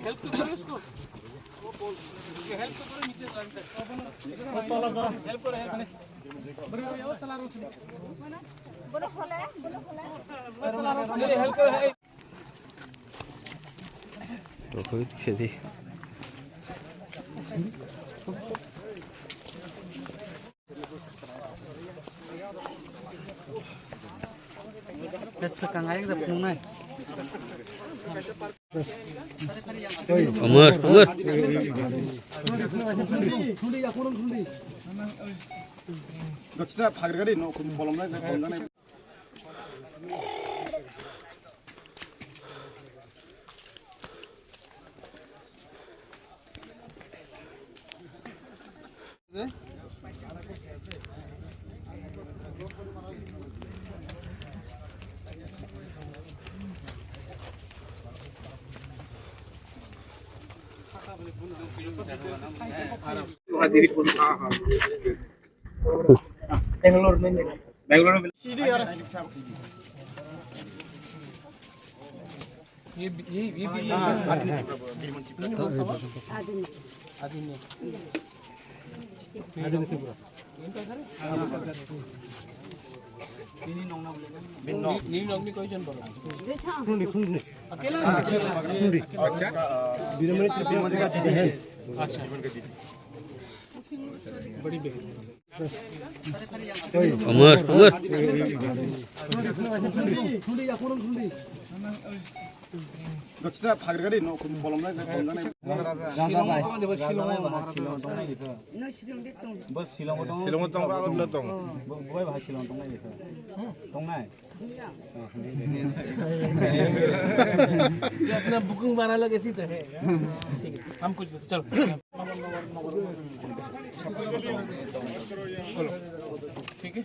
Help तो करो इसको, वो बोल हेल्प तो करो नीचे हेल्प करो बड़े यार चला रहा हूं बोलो खोला है चला रहा हूं हेल्प करो है तो कोई खेती sekarang aja udah pungai. Umur. Gak pagar kali, no kolom lagi, kolom lagi. Bangalore में ये भी Umur. Gak pagar kali, no kolom lagi, kolom lagi. Silong tong apa udah tong? Bukan bahasa Silong tong lagi. Tong naik. ये अपना booking बना लगे इसी तरह ठीक है हम कुछ चलो ठीक है